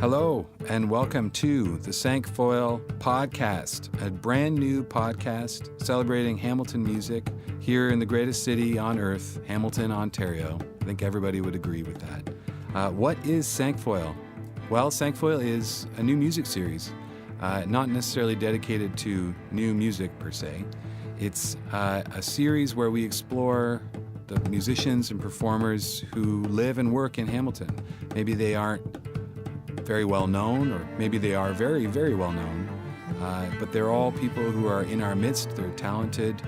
Hello, and welcome to the Cinquefoil podcast, a brand new podcast celebrating Hamilton music here in the greatest city on earth, Hamilton, Ontario. I think everybody would agree with that. What is Cinquefoil? Well, Cinquefoil is a new music series, not necessarily dedicated to new music per se. It's a series where we explore the musicians and performers who live and work in Hamilton. Maybe they aren't very well known, or maybe they are very, very well known, but they're all people who are in our midst. They're talented,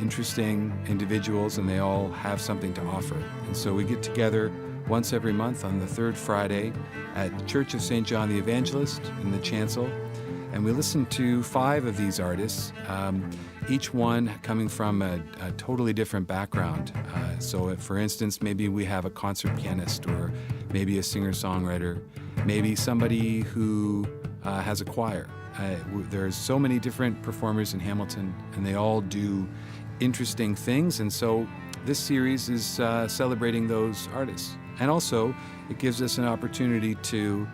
interesting individuals, and they all have something to offer. And so we get together once every month on the third Friday at the Church of St. John the Evangelist in the chancel, and we listen to 5 of these artists, each one coming from a totally different background. So for instance, maybe we have a concert pianist, or maybe a singer-songwriter, maybe somebody who has a choir. There's so many different performers in Hamilton, and they all do interesting things, and so this series is celebrating those artists. And also, it gives us an opportunity to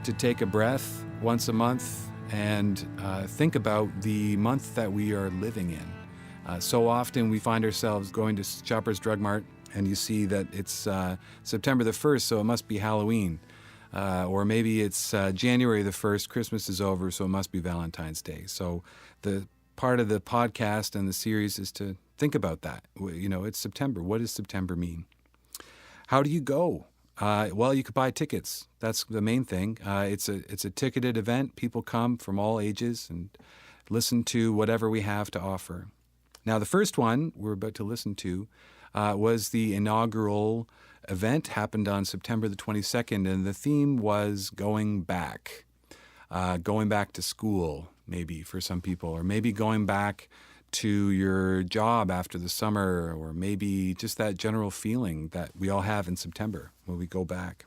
take a breath once a month and think about the month that we are living in. So often we find ourselves going to Shoppers Drug Mart, and you see that it's September the 1st, so it must be Halloween. Or maybe it's January the 1st, Christmas is over, so it must be Valentine's Day. So the part of the podcast and the series is to think about that. You know, it's September. What does September mean? How do you go? Well, you could buy tickets. That's the main thing. It's a ticketed event. People come from all ages and listen to whatever we have to offer. Now, the first one we're about to listen to was the inaugural event, happened on September the 22nd, and the theme was going back to school, maybe for some people, or maybe going back to your job after the summer, or maybe just that general feeling that we all have in September when we go back.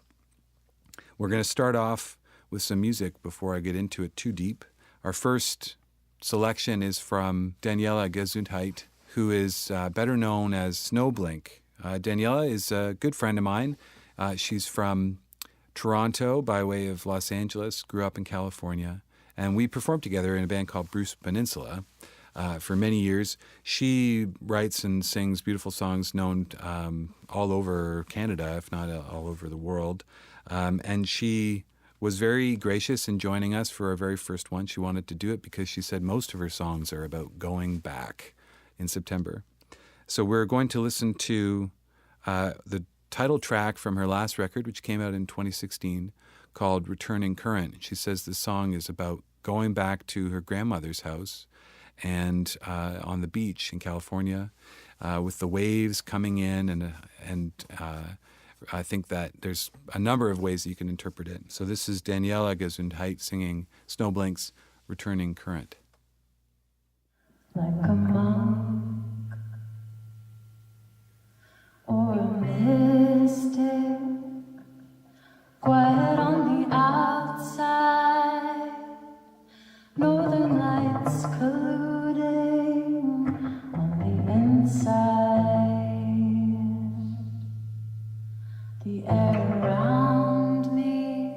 We're going to start off with some music before I get into it too deep. Our first selection is from Daniela Gesundheit, who is better known as Snowblink. Daniela is a good friend of mine. She's from Toronto by way of Los Angeles, grew up in California, and we performed together in a band called Bruce Peninsula for many years. She writes and sings beautiful songs known all over Canada, if not all over the world, and she was very gracious in joining us for our very first one. She wanted to do it because she said most of her songs are about going back in September. So we're going to listen to the title track from her last record, which came out in 2016, called Returning Current. She says the song is about going back to her grandmother's house and on the beach in California with the waves coming in, and I think that there's a number of ways that you can interpret it. So this is Daniela Gesundheit singing Snowblink's Returning Current. Like a monk or a mystic, quiet on the outside, northern lights colluding on the inside. The air around me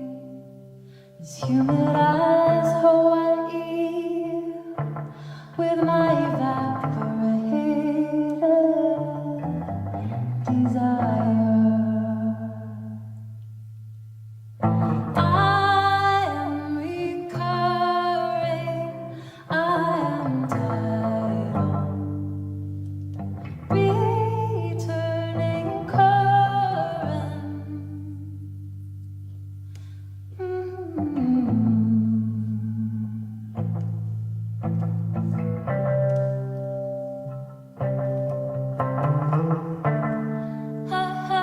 is humid as Hawaii, with my evaporated desire. I am recurring, I am tidal, returning current. Ha ha.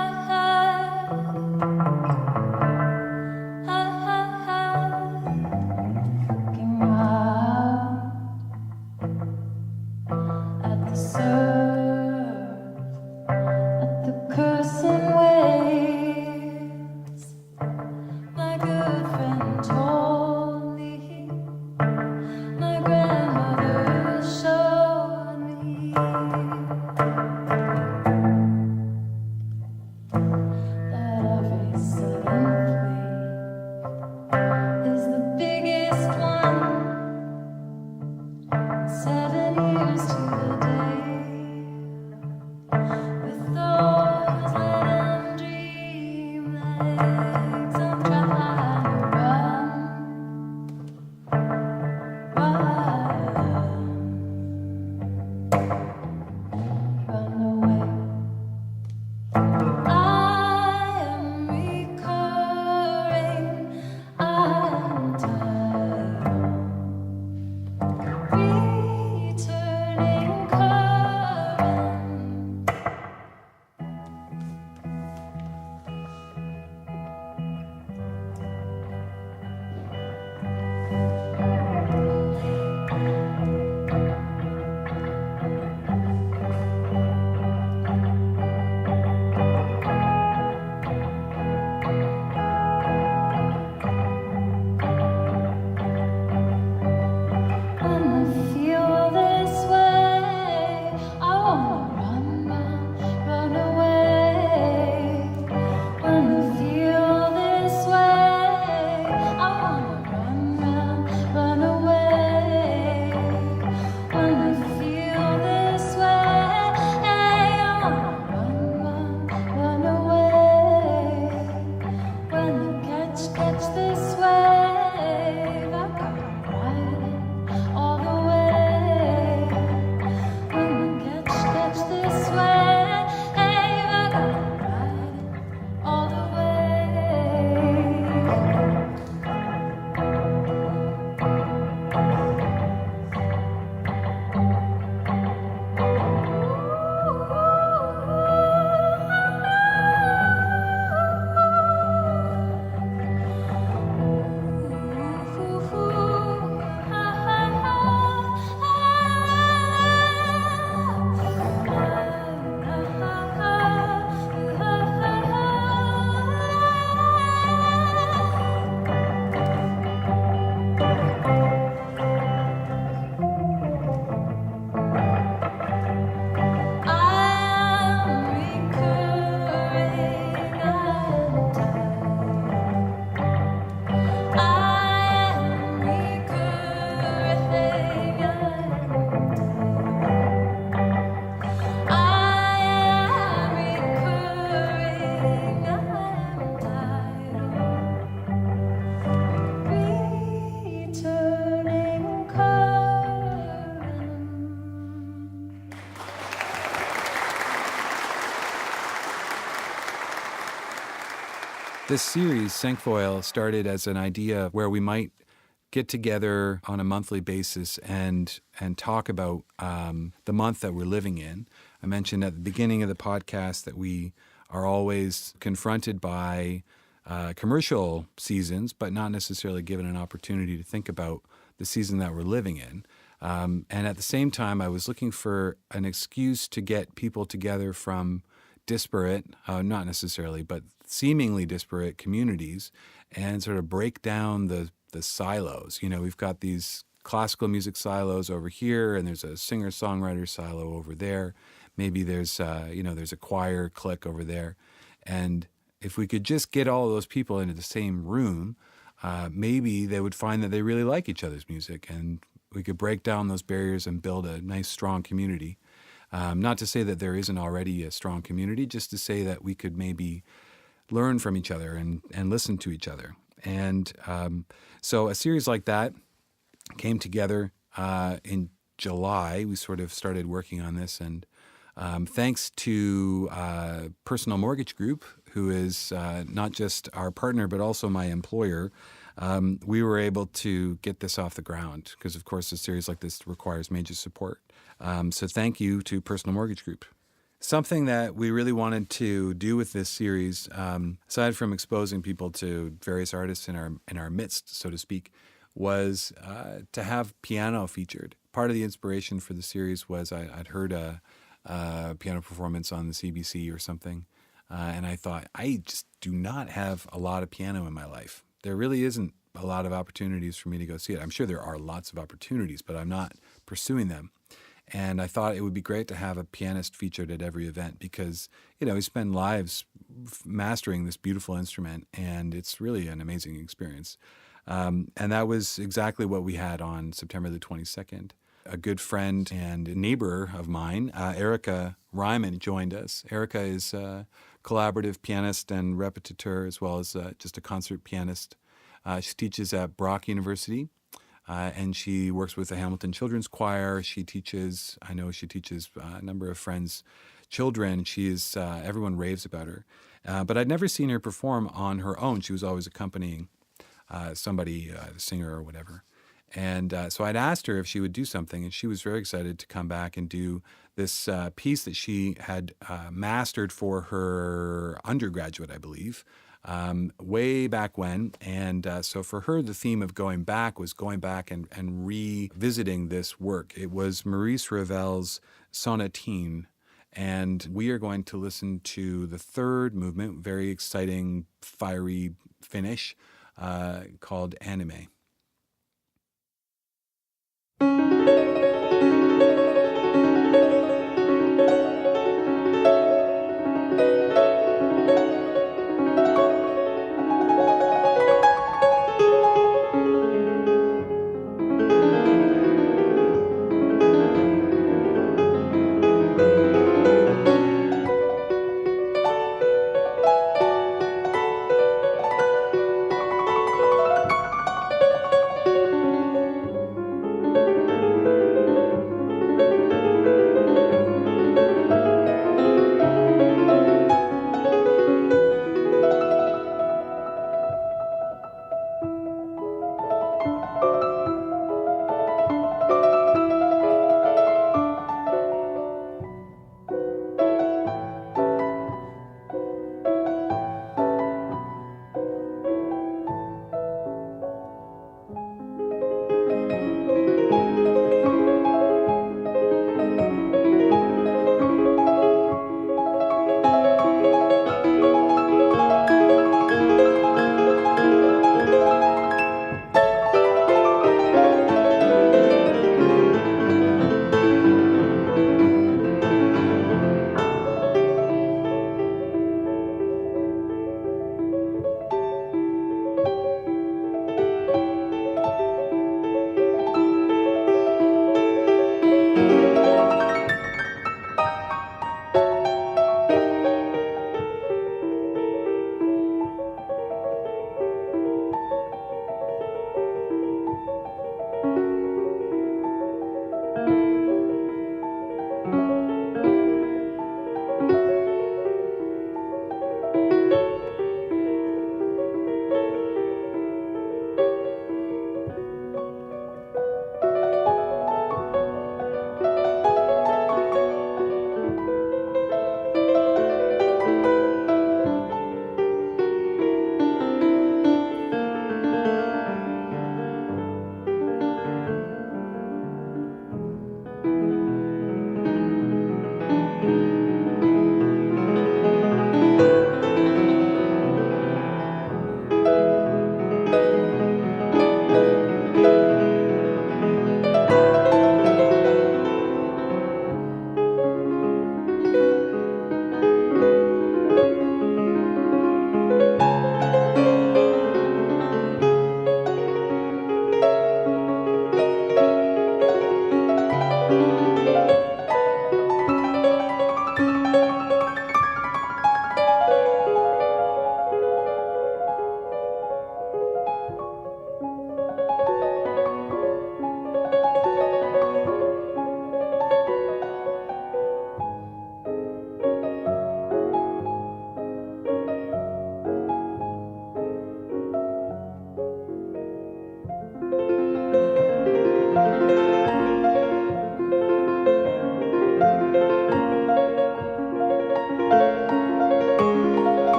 This series, Cinquefoil, started as an idea where we might get together on a monthly basis and talk about the month that we're living in. I mentioned at the beginning of the podcast that we are always confronted by commercial seasons, but not necessarily given an opportunity to think about the season that we're living in. And at the same time, I was looking for an excuse to get people together from disparate, not necessarily, but seemingly disparate communities and sort of break down the silos. You know, we've got these classical music silos over here, and there's a singer-songwriter silo over there. Maybe there's a choir clique over there. And if we could just get all of those people into the same room, maybe they would find that they really like each other's music, and we could break down those barriers and build a nice, strong community. Not to say that there isn't already a strong community, just to say that we could maybe learn from each other and listen to each other. And so a series like that came together in July. We sort of started working on this, and thanks to Personal Mortgage Group, who is not just our partner but also my employer, we were able to get this off the ground because, of course, a series like this requires major support. So thank you to Personal Mortgage Group. Something that we really wanted to do with this series, aside from exposing people to various artists in our midst, so to speak, was to have piano featured. Part of the inspiration for the series was I'd heard a piano performance on the CBC or something, and I thought, I just do not have a lot of piano in my life. There really isn't a lot of opportunities for me to go see it. I'm sure there are lots of opportunities, but I'm not pursuing them. And I thought it would be great to have a pianist featured at every event because, you know, we spend lives mastering this beautiful instrument, and it's really an amazing experience. And that was exactly what we had on September the 22nd. A good friend and neighbor of mine, Erica Ryman, joined us. Erica is a collaborative pianist and repetiteur, as well as just a concert pianist. She teaches at Brock University. And she works with the Hamilton Children's Choir. She teaches a number of friends' children. Everyone raves about her. But I'd never seen her perform on her own. She was always accompanying somebody, a singer or whatever. And so I'd asked her if she would do something, and she was very excited to come back and do this piece that she had mastered for her undergraduate, I believe, way back when. And so for her, the theme of going back was going back and revisiting this work. It was Maurice Ravel's Sonatine. And we are going to listen to the third movement, very exciting, fiery finish, called Anime.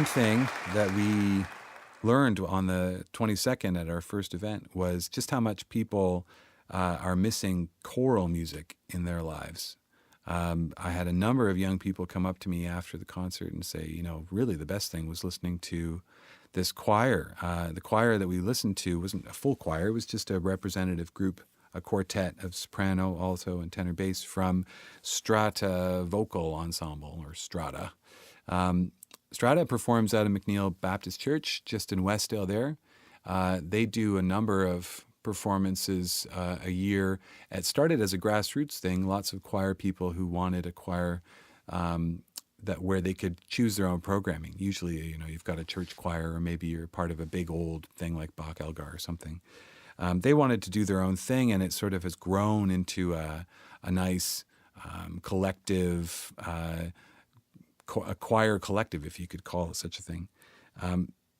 one thing that we learned on the 22nd at our first event was just how much people are missing choral music in their lives. I had a number of young people come up to me after the concert and say, really the best thing was listening to this choir. The choir that we listened to wasn't a full choir. It was just a representative group, a quartet of soprano, alto, and tenor bass from Strata Vocal Ensemble, or Strata. Strata performs out of McNeil Baptist Church, just in Westdale there. They do a number of performances a year. It started as a grassroots thing, lots of choir people who wanted a choir where they could choose their own programming. Usually, you've got a church choir, or maybe you're part of a big old thing like Bach Elgar or something. They wanted to do their own thing, and it sort of has grown into a nice collective, a choir collective, if you could call it such a thing.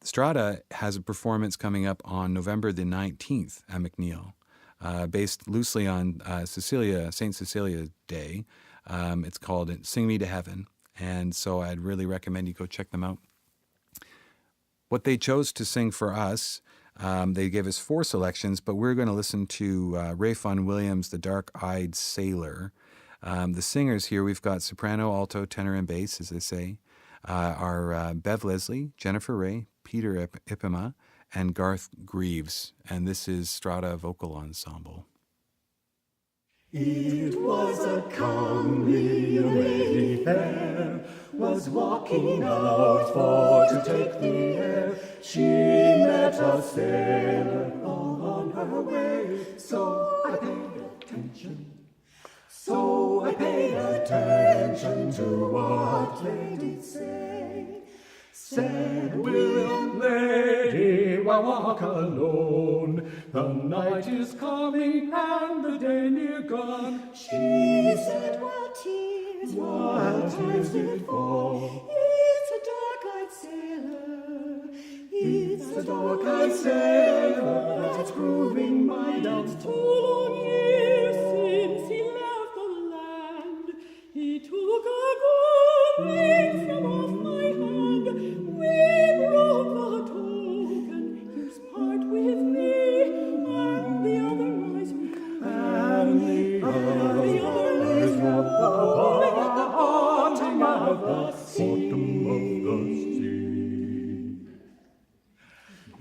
Strata has a performance coming up on November the 19th at McNeil, based loosely on St. Cecilia Day. It's called Sing Me to Heaven, and so I'd really recommend you go check them out. What they chose to sing for us, they gave us 4 selections, but we're going to listen to Ray Vaughan Williams' The Dark-Eyed Sailor. The singers here, we've got soprano, alto, tenor, and bass, as they say, are Bev Leslie, Jennifer Ray, Peter Ipema, and Garth Greaves. And this is Strata Vocal Ensemble. It was a comely lady fair, was walking out for to take the air. She met a sailor all on her way, so I paid attention. So I paid attention to what ladies say. Said, will lady, why walk alone? The night is coming and the day near gone. She said, what tears did fall? It's a dark-eyed sailor. It's a dark-eyed sailor that's proving my doubts. 2 long years since he left the land, he took a good ring from off my hand. We broke the token, here's part with me, and the other lies with you. And the other lies with you, falling at the bottom of the sea.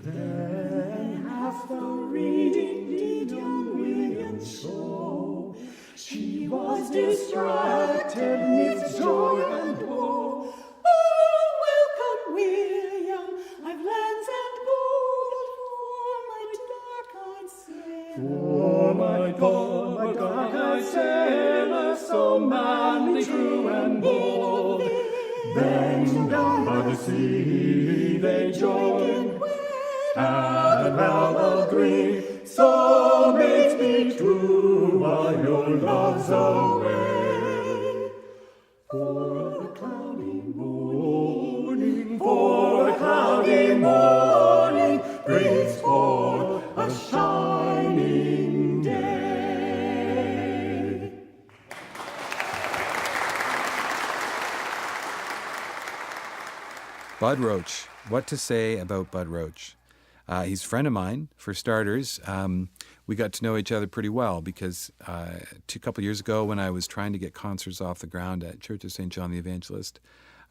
Then half the reading did young William show. She was distracted with joy and woe. Oh, welcome, William, I've lands and gold for my dark-eyed sailor, so manly, true, and bold. Then down by the sea they joined, and well agree, so mates be true while your love's away. For a cloudy morning brings forth a shining day. Bud Roach. What to say about Bud Roach? He's a friend of mine, for starters. We got to know each other pretty well because a couple years ago when I was trying to get concerts off the ground at Church of St. John the Evangelist,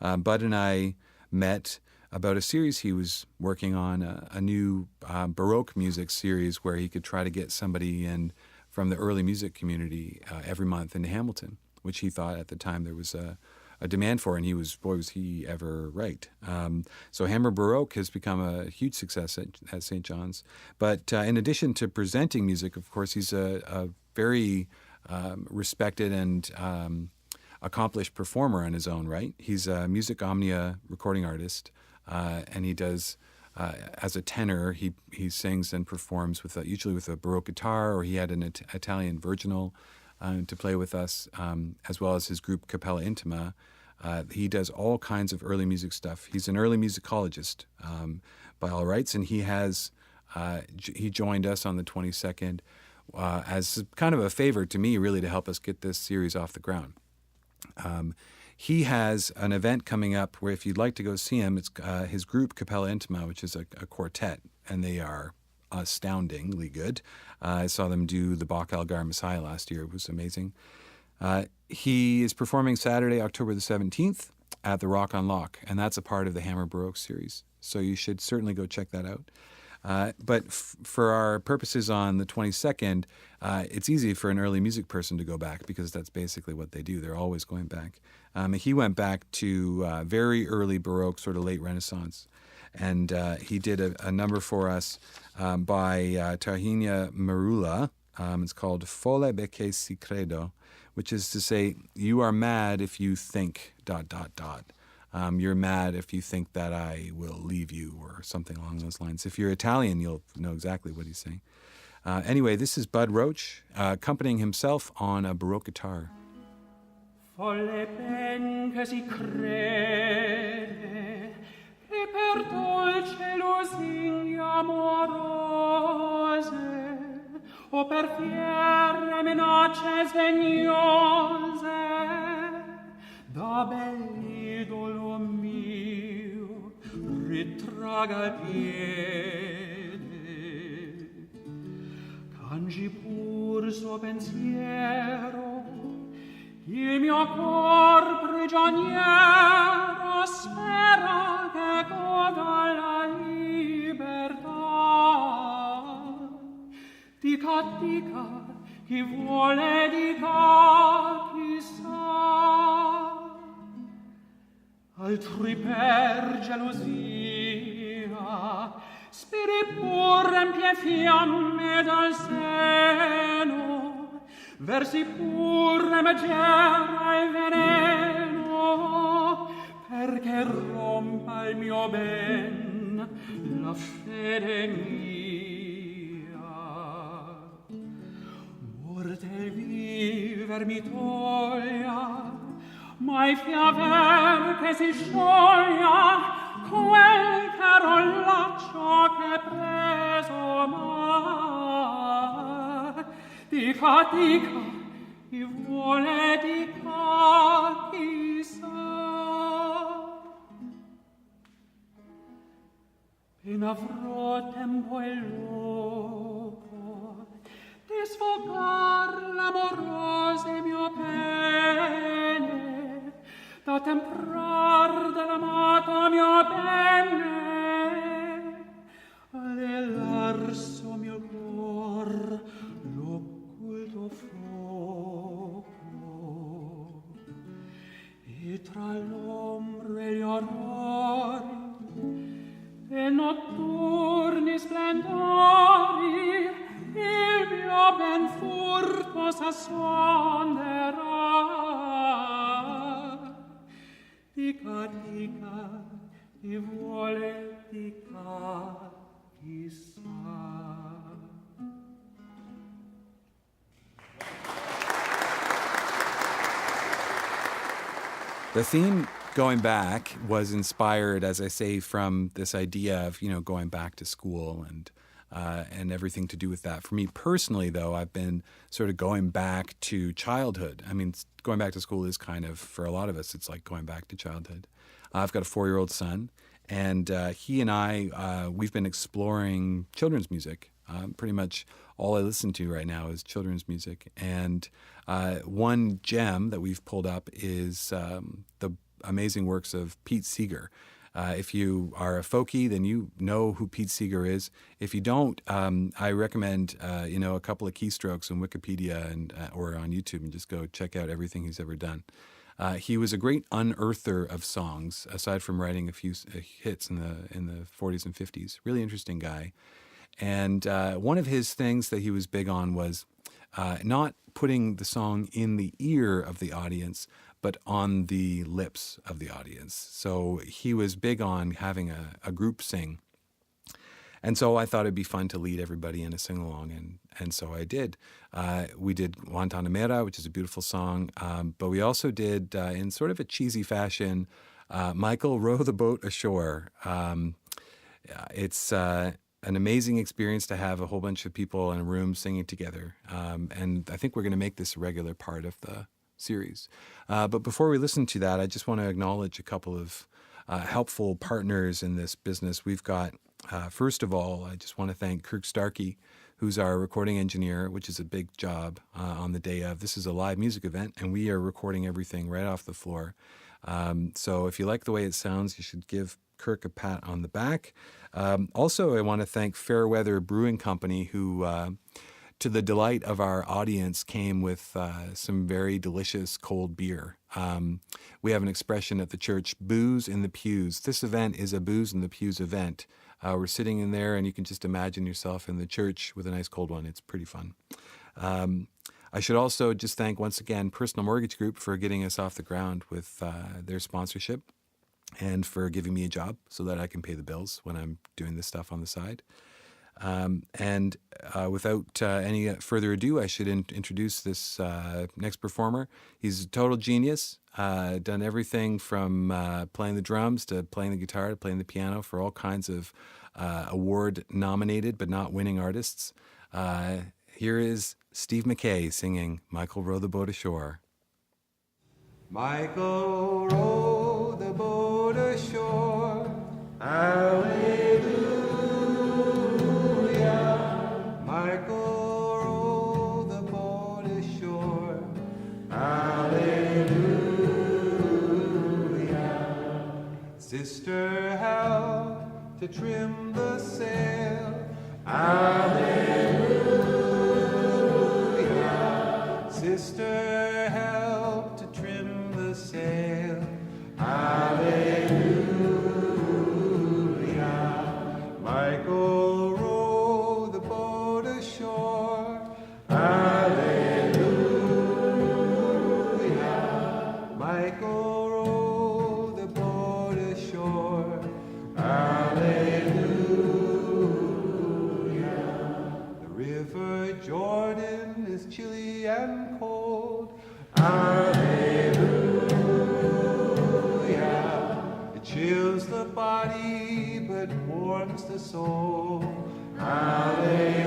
Bud and I met about a series he was working on, a new Baroque music series where he could try to get somebody in from the early music community every month into Hamilton, which he thought at the time there was a demand for, and was he ever right. So Hammer Baroque has become a huge success at St. John's. But in addition to presenting music, of course, he's a very respected and accomplished performer on his own right. He's a Music Omnia recording artist, and he does, as a tenor, he sings and performs usually with a Baroque guitar, or he had an Italian virginal to play with us, as well as his group Capella Intima. He does all kinds of early music stuff. He's an early musicologist by all rights, and he joined us on the 22nd as kind of a favor to me, really, to help us get this series off the ground. he has an event coming up where if you'd like to go see him, it's his group Capella Intima, which is a quartet, and they are astoundingly good. I saw them do the Bach Algar Messiah last year. It was amazing. He is performing Saturday, October the 17th at the Rock on Locke, and that's a part of the Hammer Baroque series. So you should certainly go check that out. But for our purposes on the 22nd, it's easy for an early music person to go back because that's basically what they do. They're always going back. He went back to very early Baroque, sort of late Renaissance. And he did a number for us by Tarhinia Marula. It's called Folle perché si credo, which is to say, you are mad if you think ... You're mad if you think that I will leave you, or something along those lines. If you're Italian, you'll know exactly what he's saying. Anyway, this is Bud Roach accompanying himself on a Baroque guitar. Folle ben che si crede che per dolce lusinghie amorose o per fiere minacce sdegnose da bell'idolo mio ritraga il piede, cangi pur suo pensiero, il mio cor prigioniero spera che goda la libertà. Dica, chi vuole dica, chi sa. Altri per gelosia spiri pur empie fiamme dal seno, versi pur megera il veleno, perché rompa il mio ben la fede mia. Morte il viver mi toglia, mai fiaver che si scioglia quel caro laccio che preso m'ha. Dica, chi vuole dica, chi sa. Ben avrò tempo e loco di sfogar l'amorose mio pene, da temprar dell'amato mio bene, all'arso mio cor l'occulto fuoco, e tra l'ombra e gli orrori dei notturni splendori il mio ben furto s'assuonerà. Dica, chi vuole dica, chi sa. The theme going back was inspired, as I say, from this idea of, going back to school and everything to do with that. For me personally, though, I've been sort of going back to childhood. I mean, going back to school is kind of, for a lot of us, it's like going back to childhood. I've got a 4-year-old son, and he and I, we've been exploring children's music. Pretty much all I listen to right now is children's music. And one gem that we've pulled up is the amazing works of Pete Seeger. If you are a folkie, then you know who Pete Seeger is. If you don't, I recommend a couple of keystrokes in Wikipedia and or on YouTube, and just go check out everything he's ever done. He was a great unearther of songs, aside from writing a few hits in the 40s and 50s. Really interesting guy. And one of his things that he was big on was not putting the song in the ear of the audience, but on the lips of the audience. So he was big on having a group sing. And so I thought it'd be fun to lead everybody in a sing-along, and so I did. We did Guantanamera, which is a beautiful song, but we also did, in sort of a cheesy fashion, Michael, Row the Boat Ashore. It's an amazing experience to have a whole bunch of people in a room singing together, and I think we're going to make this a regular part of the series. But before we listen to that, I just want to acknowledge a couple of helpful partners in this business. We've got, first of all, I just want to thank Kirk Starkey, who's our recording engineer, which is a big job on the day of. This is a live music event, and we are recording everything right off the floor. So if you like the way it sounds, you should give Kirk a pat on the back. Also, I want to thank Fairweather Brewing Company, who, to the delight of our audience, came with some very delicious cold beer. We have an expression at the church, booze in the pews. This event is a booze in the pews event. We're sitting in there, and you can just imagine yourself in the church with a nice cold one. It's pretty fun. I should also just thank, once again, Personal Mortgage Group for getting us off the ground with their sponsorship and for giving me a job so that I can pay the bills when I'm doing this stuff on the side. And without any further ado, I should introduce this next performer. He's a total genius, done everything from playing the drums to playing the guitar to playing the piano for all kinds of award-nominated but not winning artists. Here is Steve McKay singing Michael Row the Boat Ashore. Michael row the boat ashore, hallelujah. Michael row the boat ashore, hallelujah. Sister, help to trim the sail, hallelujah. Sister, help to trim the sail, hallelujah. Michael row the boat ashore, hallelujah. Michael row the boat ashore, hallelujah. The river Jordan is chilly and cold, hallelujah. It chills the body but warms the soul, hallelujah.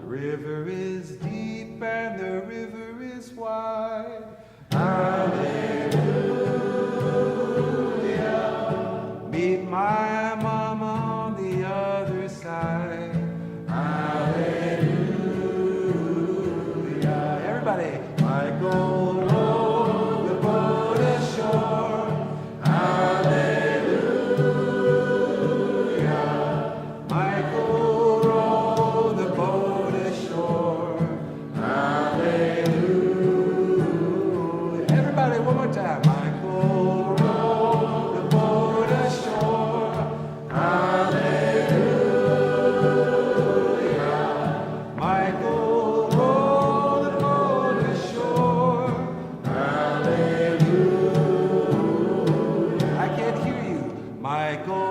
The river is deep and the river is wide, hallelujah. Meet my mama on the other side, hallelujah. Everybody, Michael row the boat ashore, hallelujah. Michael row the boat ashore, hallelujah. Everybody, one more time. Michael row the boat ashore, hallelujah. Michael row the boat ashore, hallelujah. I can't hear you. Michael